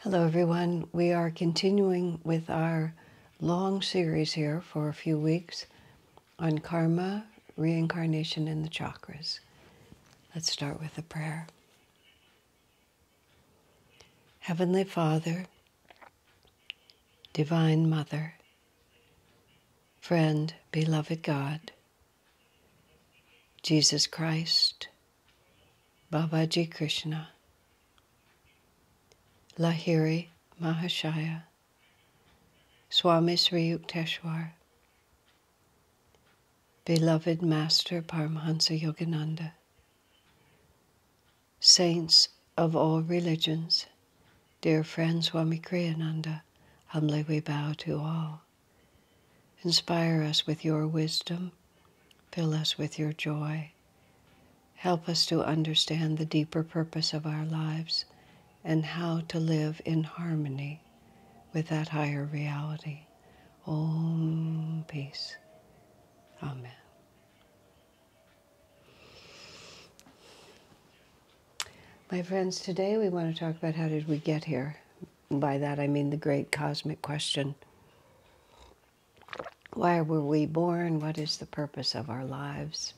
Hello everyone. We are continuing with our long series here for a few weeks on karma, reincarnation, and the chakras. Let's start with a prayer. Heavenly Father, Divine Mother, friend, beloved God, Jesus Christ, Babaji Krishna, Lahiri Mahashaya, Swami Sri Yukteswar, beloved Master Paramahansa Yogananda, saints of all religions, dear friend Swami Kriyananda, humbly we bow to all. Inspire us with your wisdom, fill us with your joy. Help us to understand the deeper purpose of our lives and how to live in harmony with that higher reality. Om Peace. Amen. My friends, today we want to talk about how did we get here. And by that I mean the great cosmic question. Why were we born? What is the purpose of our lives?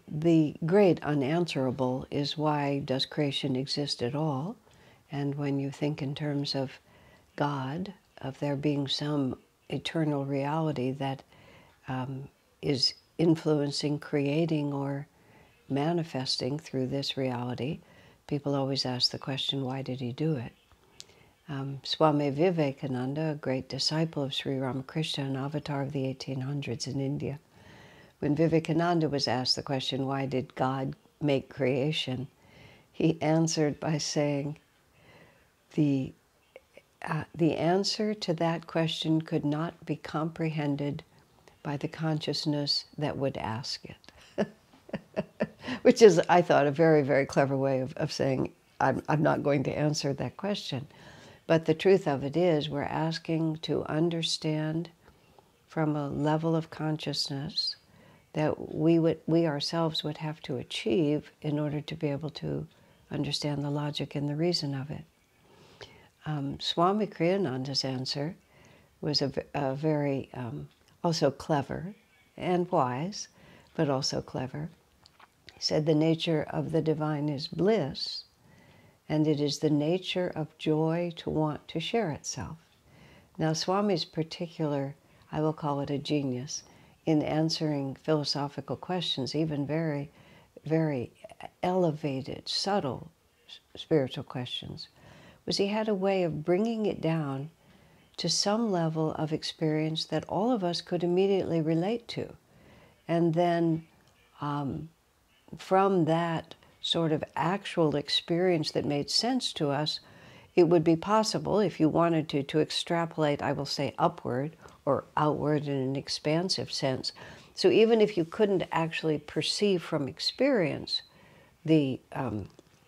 The great unanswerable is why does creation exist at all? And when you think in terms of God, of there being some eternal reality that is influencing, creating, or manifesting through this reality, people always ask the question, why did he do it? Swami Vivekananda, a great disciple of Sri Ramakrishna, an avatar of the 1800s in India, when Vivekananda was asked the question, why did God make creation? He answered by saying, the answer to that question could not be comprehended by the consciousness that would ask it. Which is, I thought, a very, very clever way of saying, I'm not going to answer that question. But the truth of it is, we're asking to understand from a level of consciousness that we ourselves would have to achieve in order to be able to understand the logic and the reason of it. Swami Kriyananda's answer was a very also clever and wise, but also clever. He said the nature of the divine is bliss, and it is the nature of joy to want to share itself. Now, Swami's particular, I will call it a genius, in answering philosophical questions, even very, very elevated, subtle spiritual questions, was he had a way of bringing it down to some level of experience that all of us could immediately relate to. And then from that sort of actual experience that made sense to us, it would be possible, if you wanted to extrapolate, I will say, upward or outward in an expansive sense. So even if you couldn't actually perceive from experience the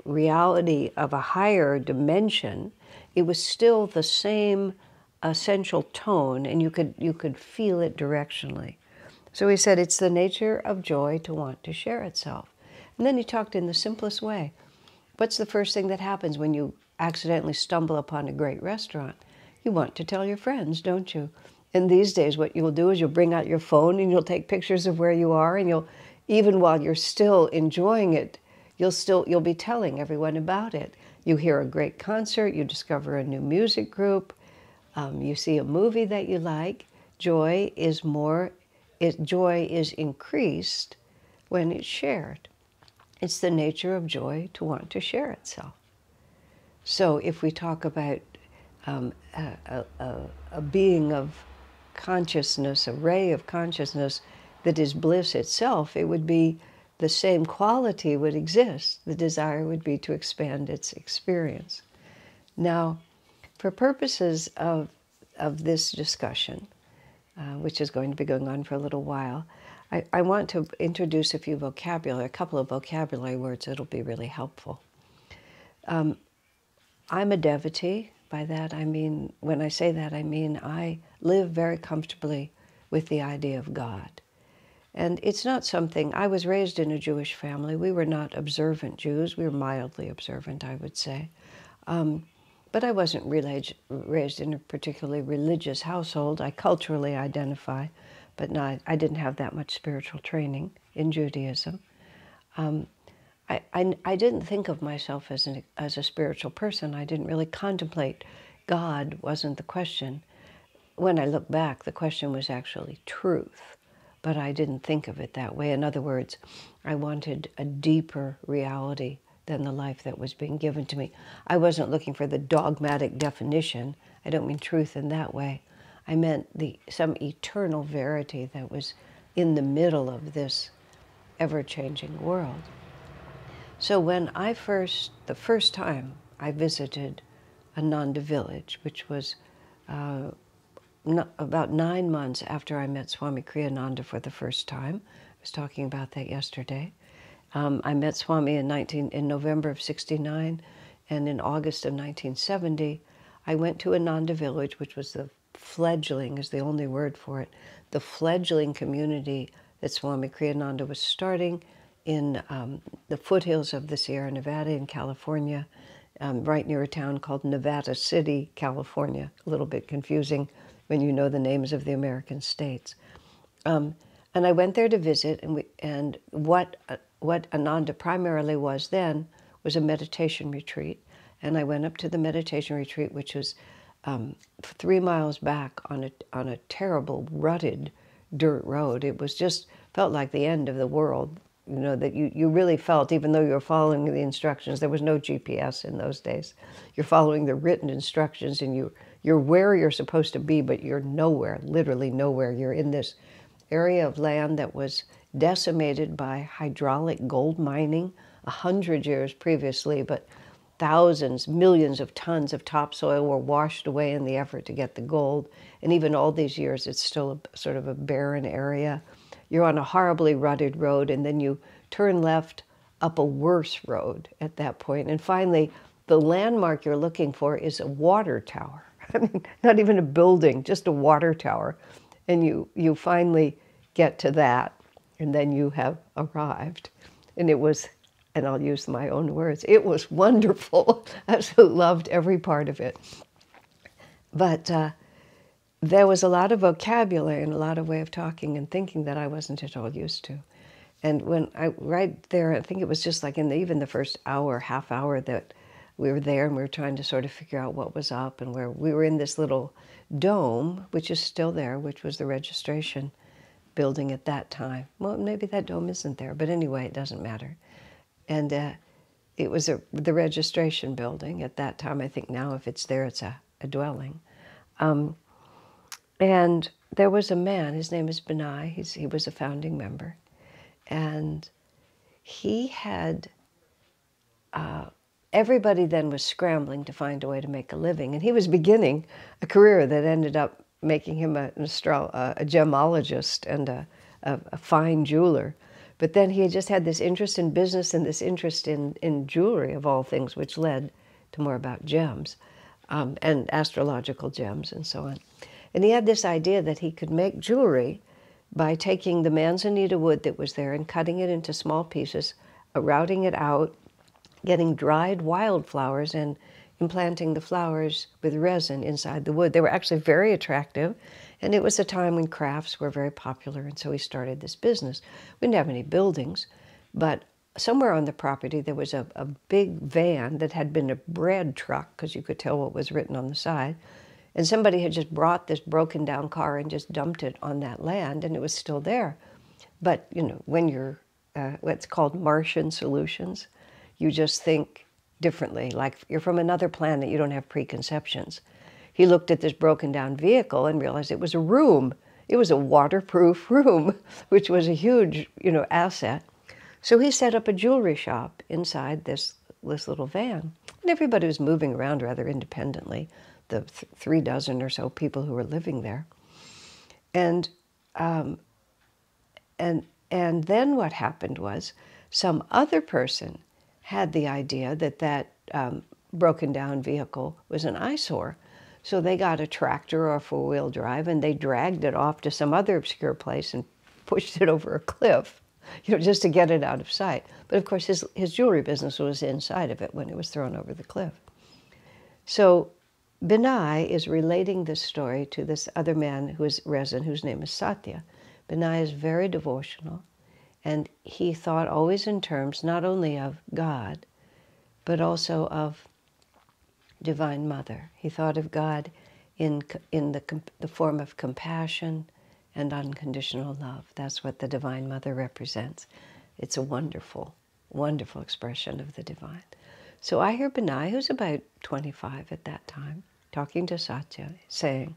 reality of a higher dimension, it was still the same essential tone, and you could feel it directionally. So he said it's the nature of joy to want to share itself. And then he talked in the simplest way. What's the first thing that happens when you accidentally stumble upon a great restaurant? You want to tell your friends, don't you? And these days what you'll do is you'll bring out your phone and you'll take pictures of where you are, and you'll, even while you're still enjoying it, you'll be telling everyone about it. You hear a great concert, you discover a new music group, you see a movie that you like. Joy is increased when it's shared. It's the nature of joy to want to share itself. So if we talk about a being of consciousness, a ray of consciousness that is bliss itself, it would be the same quality would exist. The desire would be to expand its experience. Now, for purposes of this discussion, which is going to be going on for a little while, I want to introduce a couple of vocabulary words that'll be really helpful. I'm a devotee. By that I mean, when I say that, I mean I live very comfortably with the idea of God. And it's not something, I was raised in a Jewish family. We were not observant Jews. We were mildly observant, I would say. But I wasn't raised in a particularly religious household. I culturally identify, but I didn't have that much spiritual training in Judaism. I didn't think of myself as a spiritual person. I didn't really contemplate. God wasn't the question. When I look back, the question was actually truth, but I didn't think of it that way. In other words, I wanted a deeper reality than the life that was being given to me. I wasn't looking for the dogmatic definition. I don't mean truth in that way. I meant some eternal verity that was in the middle of this ever-changing world. So when the first time I visited Ananda Village, which was about 9 months after I met Swami Kriyananda for the first time. I was talking about that yesterday. I met Swami in November of '69, and in August of 1970, I went to Ananda Village, which was the fledgling, is the only word for it, the fledgling community that Swami Kriyananda was starting in the foothills of the Sierra Nevada in California, right near a town called Nevada City, California. A little bit confusing when you know the names of the American states. And I went there to visit, and what Ananda primarily was then was a meditation retreat. And I went up to the meditation retreat, which was 3 miles back on a terrible, rutted dirt road. It was just, felt like the end of the world, you know, that you really felt, even though you were following the instructions. There was no GPS in those days. You're following the written instructions, and you're where you're supposed to be, but you're nowhere, literally nowhere. You're in this area of land that was decimated by hydraulic gold mining 100 years previously, but thousands, millions of tons of topsoil were washed away in the effort to get the gold. And even all these years, it's still sort of a barren area. You're on a horribly rutted road, and then you turn left up a worse road at that point. And finally, the landmark you're looking for is a water tower. I mean, not even a building, just a water tower. And you finally get to that, and then you have arrived. And it was, and I'll use my own words, it was wonderful. I absolutely loved every part of it. But there was a lot of vocabulary and a lot of way of talking and thinking that I wasn't at all used to. And when right there, I think it was just like even the first hour, half hour that we were there, and we were trying to sort of figure out what was up, and where we were in this little dome, which is still there, which was the registration building at that time. Well, maybe that dome isn't there, but anyway, it doesn't matter. And it was the registration building at that time. I think now if it's there, it's a dwelling. And there was a man, his name is Benai, he was a founding member. And he had, everybody then was scrambling to find a way to make a living. And he was beginning a career that ended up making him a gemologist and a fine jeweler. But then he just had this interest in business and this interest in jewelry, of all things, which led to more about gems and astrological gems and so on. And he had this idea that he could make jewelry by taking the Manzanita wood that was there and cutting it into small pieces, routing it out, getting dried wildflowers and implanting the flowers with resin inside the wood. They were actually very attractive, and it was a time when crafts were very popular, and so he started this business. We didn't have any buildings, but somewhere on the property there was a big van that had been a bread truck, because you could tell what was written on the side, and somebody had just brought this broken down car and just dumped it on that land, and it was still there. But, you know, when you're what's called Martian solutions, you just think differently, like you're from another planet, you don't have preconceptions. He looked at this broken down vehicle and realized it was a room. It was a waterproof room, which was a huge, you know, asset. So he set up a jewelry shop inside this little van. And everybody was moving around rather independently, the 3 dozen or so people who were living there. And then what happened was some other person had the idea that broken down vehicle was an eyesore. So they got a tractor or a 4-wheel drive and they dragged it off to some other obscure place and pushed it over a cliff, you know, just to get it out of sight. But of course his jewelry business was inside of it when it was thrown over the cliff. So Benai is relating this story to this other man who is resident, whose name is Satya. Benai is very devotional, and he thought always in terms not only of God, but also of Divine Mother. He thought of God in the form of compassion and unconditional love. That's what the Divine Mother represents. It's a wonderful, wonderful expression of the divine. So I hear Benai, who's about 25 at that time, talking to Satya, saying,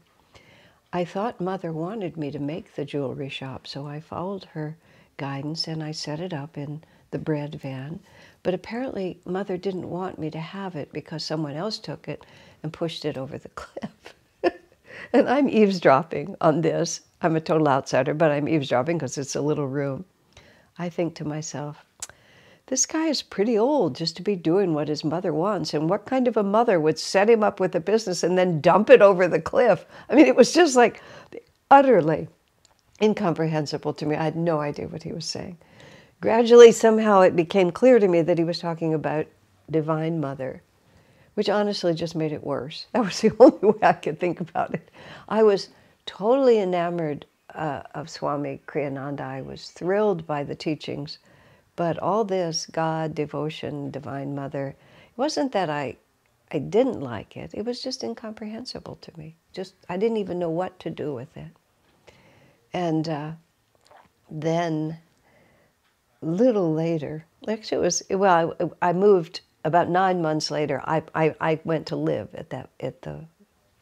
I thought Mother wanted me to make the jewelry shop, so I followed her guidance and I set it up in the bread van. But apparently Mother didn't want me to have it because someone else took it and pushed it over the cliff. And I'm eavesdropping on this. I'm a total outsider, but I'm eavesdropping because it's a little room. I think to myself, this guy is pretty old just to be doing what his mother wants. And what kind of a mother would set him up with a business and then dump it over the cliff? I mean, it was just like utterly incomprehensible to me. I had no idea what he was saying. Gradually, somehow it became clear to me that he was talking about Divine Mother, which honestly just made it worse. That was the only way I could think about it. I was totally enamored of Swami Kriyananda. I was thrilled by the teachings. But all this, God, devotion, Divine Mother, it wasn't that I didn't like it. It was just incomprehensible to me. I didn't even know what to do with it. And then, little later, actually it was, well, I moved about 9 months later. I went to live at the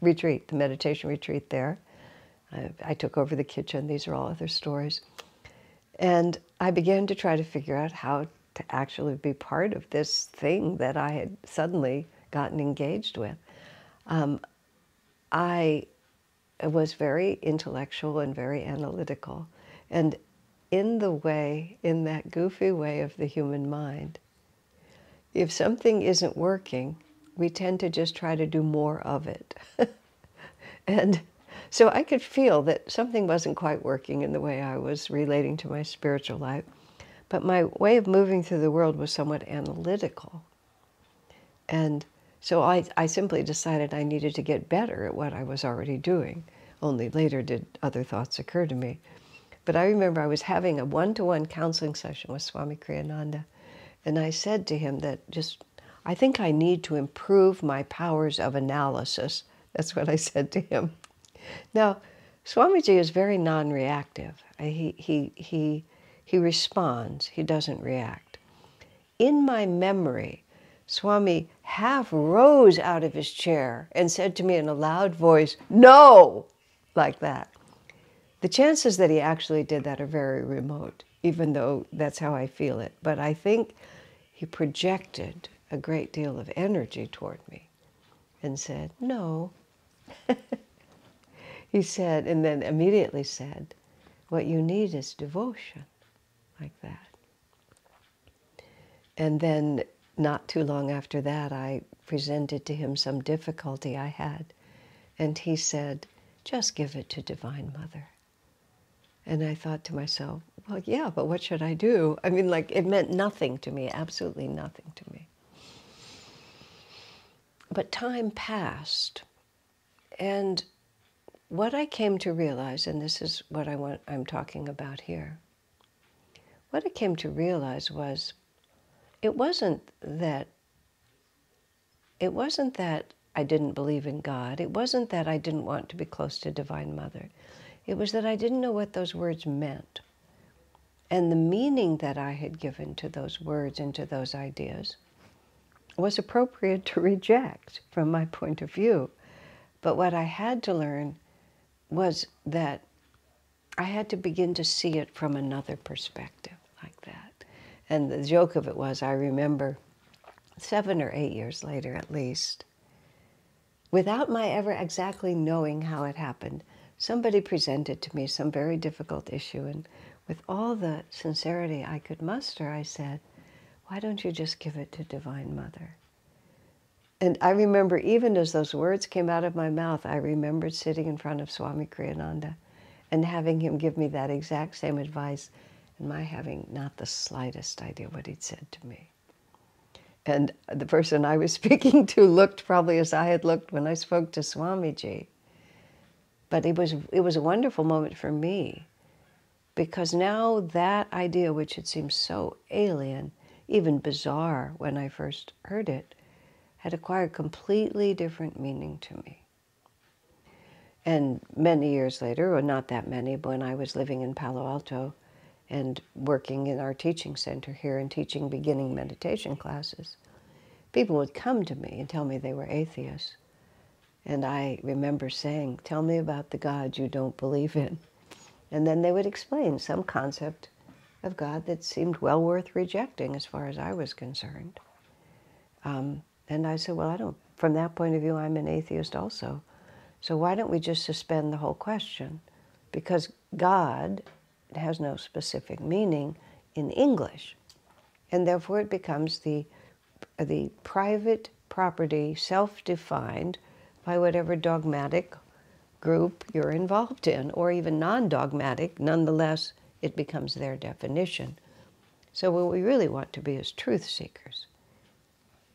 retreat, the meditation retreat there. I took over the kitchen. These are all other stories. And I began to try to figure out how to actually be part of this thing that I had suddenly gotten engaged with. I was very intellectual and very analytical. And in that goofy way of the human mind, if something isn't working, we tend to just try to do more of it. And so I could feel that something wasn't quite working in the way I was relating to my spiritual life. But my way of moving through the world was somewhat analytical. And so I simply decided I needed to get better at what I was already doing. Only later did other thoughts occur to me. But I remember I was having a one-to-one counseling session with Swami Kriyananda. And I said to him that I think I need to improve my powers of analysis. That's what I said to him. Now, Swamiji is very non-reactive. He responds. He doesn't react. In my memory, Swami half rose out of his chair and said to me in a loud voice, "No!" like that. The chances that he actually did that are very remote, even though that's how I feel it. But I think he projected a great deal of energy toward me and said, "No." He said, and then immediately said, "What you need is devotion," like that. And then not too long after that, I presented to him some difficulty I had. And he said, "Just give it to Divine Mother." And I thought to myself, well, yeah, but what should I do? I mean, like, it meant nothing to me, absolutely nothing to me. But time passed, and what I came to realize, and this is what I'm talking about here, what I came to realize was it wasn't that I didn't believe in God. It wasn't that I didn't want to be close to Divine Mother. It was that I didn't know what those words meant. And the meaning that I had given to those words and to those ideas was appropriate to reject from my point of view. But what I had to learn was that I had to begin to see it from another perspective, like that. And the joke of it was, I remember 7 or 8 years later at least, without my ever exactly knowing how it happened, somebody presented to me some very difficult issue, and with all the sincerity I could muster, I said, "Why don't you just give it to Divine Mother?" And I remember, even as those words came out of my mouth, I remembered sitting in front of Swami Kriyananda and having him give me that exact same advice, and my having not the slightest idea what he'd said to me. And the person I was speaking to looked probably as I had looked when I spoke to Swamiji. But it was a wonderful moment for me, because now that idea, which had seemed so alien, even bizarre when I first heard it, had acquired completely different meaning to me. And many years later, or not that many, but when I was living in Palo Alto and working in our teaching center here and teaching beginning meditation classes, people would come to me and tell me they were atheists. And I remember saying, tell me about the God you don't believe in. And then they would explain some concept of God that seemed well worth rejecting as far as I was concerned. And I said, well, from that point of view, I'm an atheist also. So why don't we just suspend the whole question? Because God has no specific meaning in English. And therefore it becomes the private property, self-defined by whatever dogmatic group you're involved in, or even non-dogmatic. Nonetheless, it becomes their definition. So what we really want to be is truth seekers.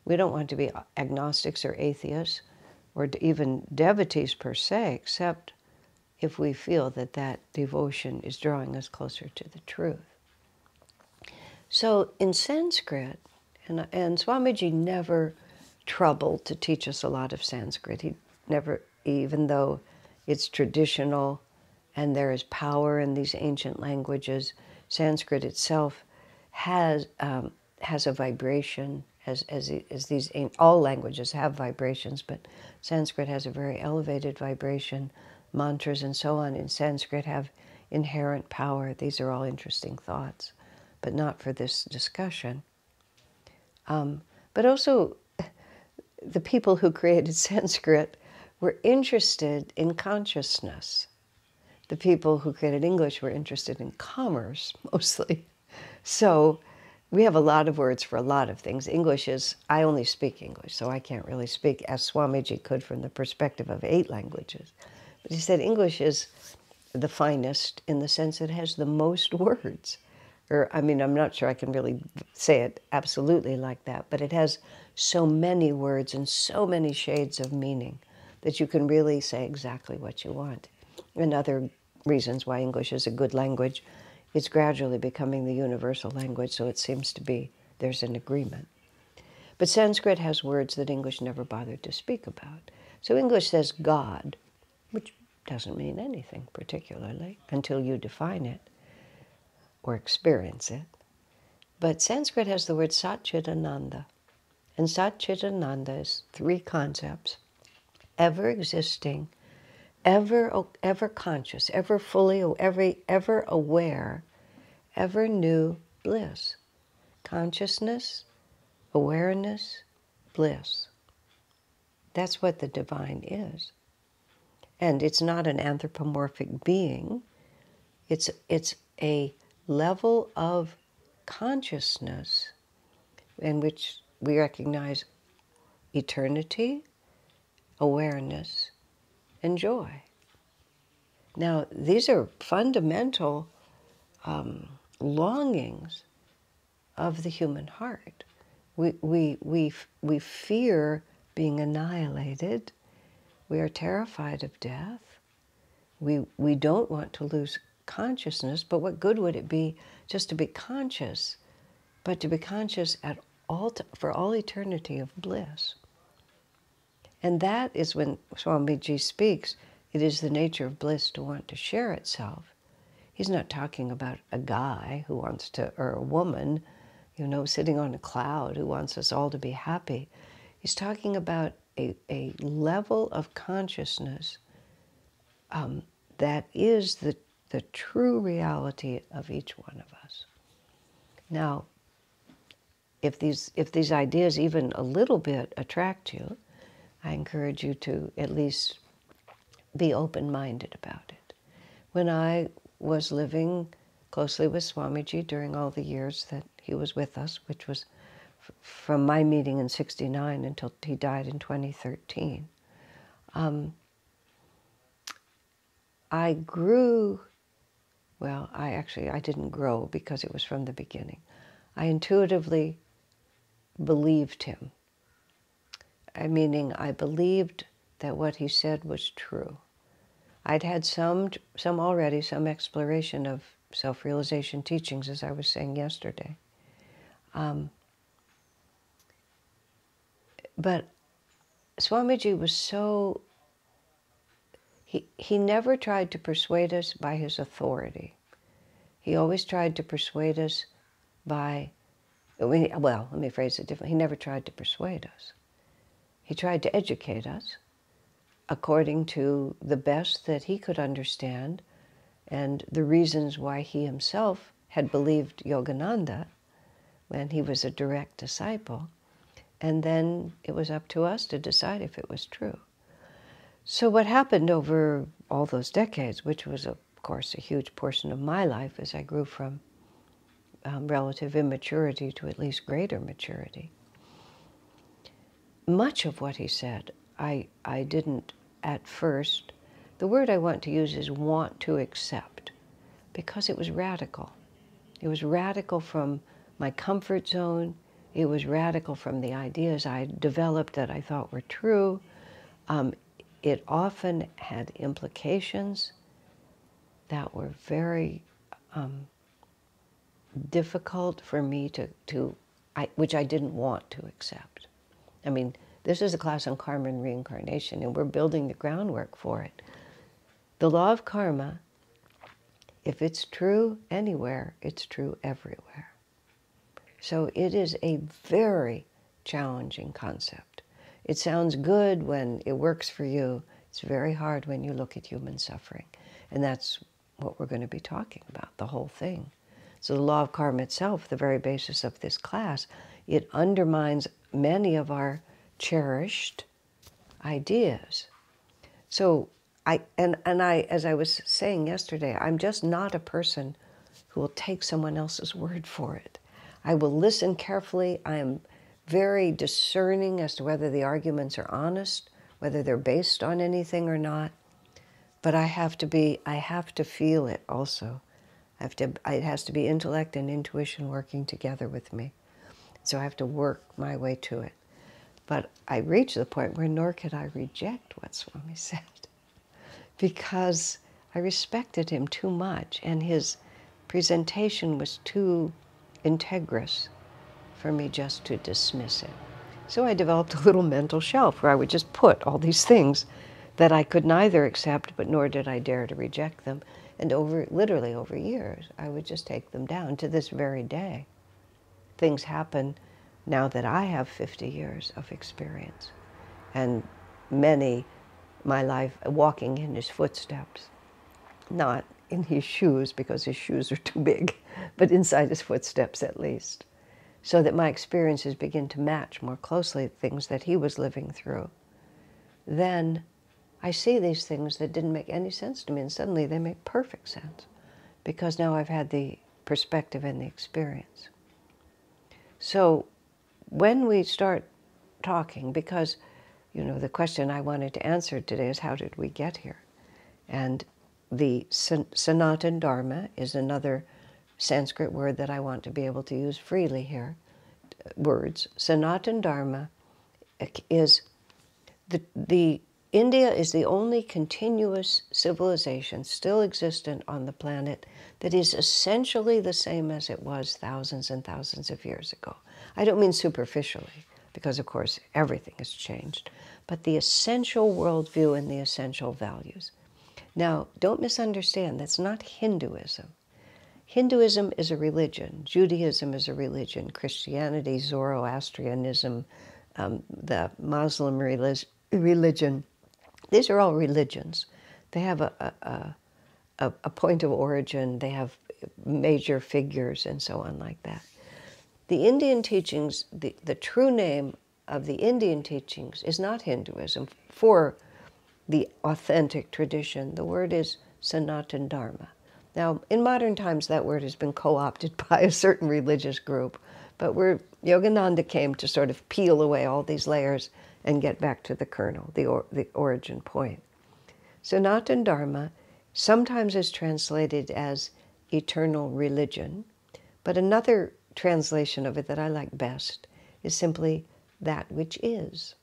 We don't want to be agnostics or atheists, or even devotees per se, except if we feel that that devotion is drawing us closer to the truth. So in Sanskrit, and Swamiji never troubled to teach us a lot of Sanskrit. He never, even though it's traditional and there is power in these ancient languages, Sanskrit itself has a vibration, as all languages have vibrations, but Sanskrit has a very elevated vibration. Mantras and so on in Sanskrit have inherent power. These are all interesting thoughts, but not for this discussion. But also, the people who created Sanskrit were interested in consciousness. The people who created English were interested in commerce, mostly. So we have a lot of words for a lot of things. English is, I only speak English, so I can't really speak as Swamiji could from the perspective of 8 languages. But he said English is the finest in the sense it has the most words. Or, I mean, I'm not sure I can really say it absolutely like that, but it has so many words and so many shades of meaning that you can really say exactly what you want. And other reasons why English is a good language, it's gradually becoming the universal language, so it seems to be there's an agreement. But Sanskrit has words that English never bothered to speak about. So English says God, which doesn't mean anything particularly until you define it or experience it. But Sanskrit has the word Satchidananda. And Satchidananda is 3 concepts: ever existing, ever conscious, ever fully, ever aware, ever new bliss. Consciousness, awareness, bliss. That's what the divine is. And it's not an anthropomorphic being. It's a level of consciousness in which we recognize eternity, awareness, and joy. Now, these are fundamental longings of the human heart. We fear being annihilated. We are terrified of death. We don't want to lose consciousness, but what good would it be just to be conscious, but to be conscious for all eternity of bliss? And that is when Swamiji speaks, it is the nature of bliss to want to share itself. He's not talking about a guy who wants to, or a woman, sitting on a cloud who wants us all to be happy. He's talking about a level of consciousness that is the true reality of each one of us. Now, if these ideas even a little bit attract you, I encourage you to at least be open-minded about it. When I was living closely with Swamiji during all the years that he was with us, which was from my meeting in '69 until he died in 2013, I grew, I didn't grow because it was from the beginning. I intuitively believed him. Meaning I believed that what he said was true. I'd had some exploration of self-realization teachings, as I was saying yesterday. But Swamiji was so, he never tried to persuade us by his authority. He always tried to persuade us by, well, let me phrase it differently. He never tried to persuade us. He tried to educate us according to the best that he could understand and the reasons why he himself had believed Yogananda when he was a direct disciple. And then it was up to us to decide if it was true. So what happened over all those decades, which was, of course, a huge portion of my life as I grew from relative immaturity to at least greater maturity, much of what he said, I didn't at first, the word I want to use is want to accept, because it was radical. It was radical from my comfort zone. It was radical from the ideas I developed that I thought were true. It often had implications that were very difficult for me which I didn't want to accept. I mean, this is a class on karma and reincarnation, and we're building the groundwork for it. The law of karma, if it's true anywhere, it's true everywhere. So it is a very challenging concept. It sounds good when it works for you. It's very hard when you look at human suffering. And that's what we're going to be talking about, the whole thing. So the law of karma itself, the very basis of this class, it undermines many of our cherished ideas. So as I was saying yesterday, I'm just not a person who will take someone else's word for it. I will listen carefully. I am very discerning as to whether the arguments are honest, whether they're based on anything or not. But I have to feel it also. It has to be intellect and intuition working together with me. So I have to work my way to it. But I reached the point where nor could I reject what Swami said, because I respected him too much, and his presentation was too integrous for me just to dismiss it. So I developed a little mental shelf where I would just put all these things that I could neither accept, but nor did I dare to reject them. And literally over years, I would just take them down to this very day. Things happen now that I have 50 years of experience, and my life walking in his footsteps, not in his shoes because his shoes are too big, but inside his footsteps at least, so that my experiences begin to match more closely things that he was living through. Then I see these things that didn't make any sense to me, and suddenly they make perfect sense, because now I've had the perspective and the experience. So when we start talking, because, you know, the question I wanted to answer today is, how did we get here? And the Sanatan Dharma is another Sanskrit word that I want to be able to use freely here. Words. Sanatan Dharma is India is the only continuous civilization still existent on the planet that is essentially the same as it was thousands and thousands of years ago. I don't mean superficially, because of course everything has changed, but the essential worldview and the essential values. Now, don't misunderstand, that's not Hinduism. Hinduism is a religion, Judaism is a religion, Christianity, Zoroastrianism, the Muslim religion, these are all religions. They have a point of origin, they have major figures and so on like that. The Indian teachings, the true name of the Indian teachings is not Hinduism. For the authentic tradition, the word is Sanatan Dharma. Now, in modern times, that word has been co-opted by a certain religious group, but Yogananda came to sort of peel away all these layers and get back to the kernel, the origin point. Sanatan Dharma sometimes is translated as eternal religion, but another translation of it that I like best is simply that which is.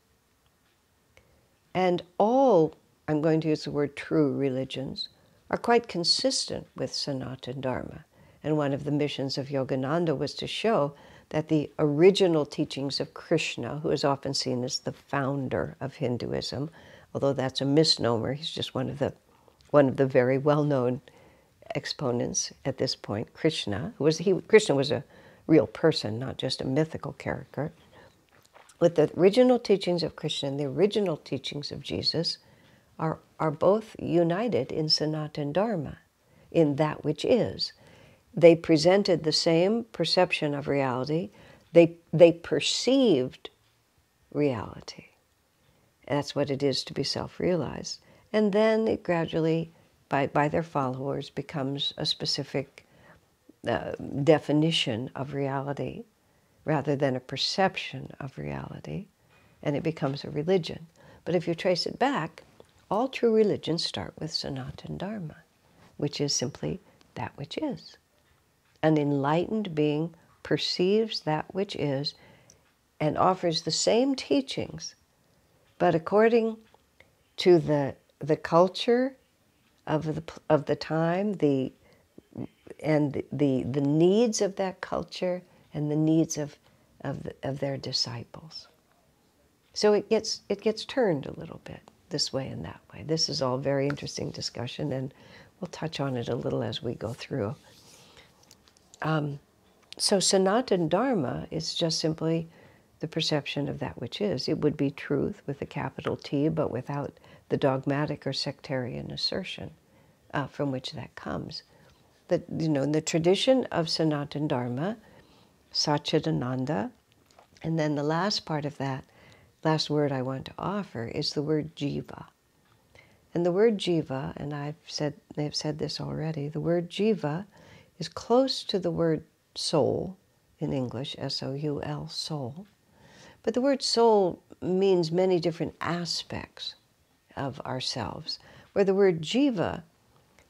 And all, I'm going to use the word true religions, are quite consistent with Sanatana Dharma. And one of the missions of Yogananda was to show that the original teachings of Krishna, who is often seen as the founder of Hinduism, although that's a misnomer, he's just one of the very well-known exponents at this point, Krishna. Krishna was a real person, not just a mythical character. But the original teachings of Krishna and the original teachings of Jesus are both united in Sanatana Dharma, in that which is. They presented the same perception of reality. They perceived reality. That's what it is to be self-realized. And then it gradually, by their followers, becomes a specific definition of reality rather than a perception of reality, and it becomes a religion. But if you trace it back, all true religions start with Sanatana Dharma, which is simply that which is. An enlightened being perceives that which is and offers the same teachings, but according to the culture of the time, the needs of that culture and the needs of their disciples. So it gets turned a little bit this way and that way. This is all very interesting discussion, and we'll touch on it a little as we go through. So Sanatana Dharma is just simply the perception of that which is. It would be truth with a capital T, but without the dogmatic or sectarian assertion from which that comes. In the tradition of Sanatana Dharma, Satchidananda, and then the last part of that, last word I want to offer is the word jiva. And the word jiva, and they've said this already, the word jiva is close to the word soul in English, S-O-U-L, soul. But the word soul means many different aspects of ourselves, where the word jiva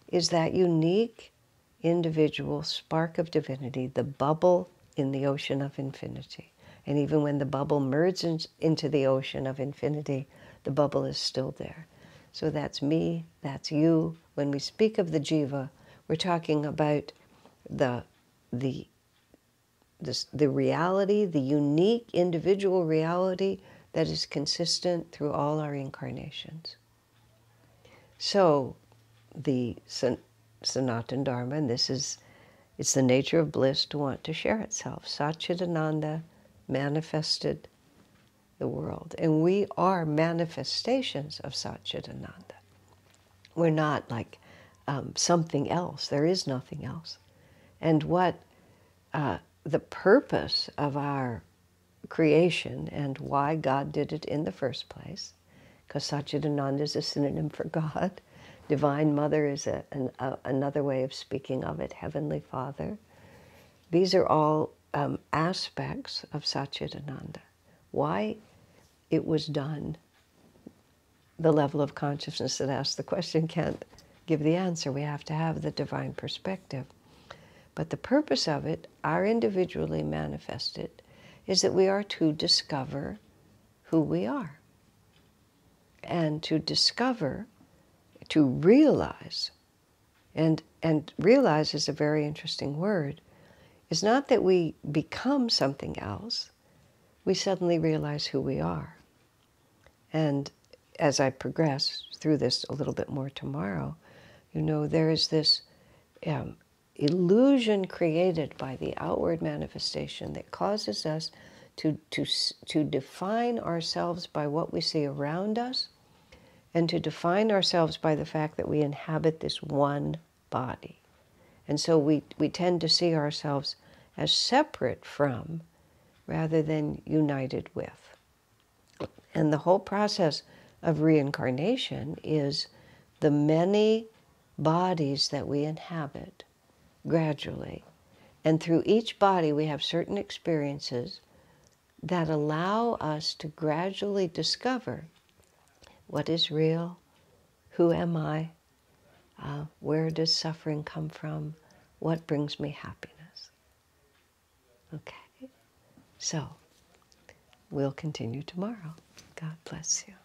is that unique individual spark of divinity, the bubble in the ocean of infinity. And even when the bubble merges into the ocean of infinity, the bubble is still there. So that's me, that's you. When we speak of the jiva, we're talking about the reality, the unique individual reality that is consistent through all our incarnations. So the Sanatana Dharma, and it's the nature of bliss to want to share itself. Satchidananda manifested the world, and we are manifestations of Satchidananda. We're not like something else. There is nothing else. And what the purpose of our creation and why God did it in the first place, because Satchidananda is a synonym for God. Divine Mother is another way of speaking of it, Heavenly Father. These are all aspects of Satchidananda. Why it was done, the level of consciousness that asks the question can't give the answer. We have to have the divine perspective. But the purpose of it, our individually manifested, is that we are to discover who we are. And to discover, to realize, and realize is a very interesting word, is not that we become something else, we suddenly realize who we are. And as I progress through this a little bit more tomorrow, there is this illusion created by the outward manifestation that causes us to define ourselves by what we see around us, and to define ourselves by the fact that we inhabit this one body. And so we tend to see ourselves as separate from rather than united with. And the whole process of reincarnation is the many bodies that we inhabit gradually. And through each body we have certain experiences that allow us to gradually discover what is real, who am I, where does suffering come from, what brings me happiness. Okay, so we'll continue tomorrow. God bless you.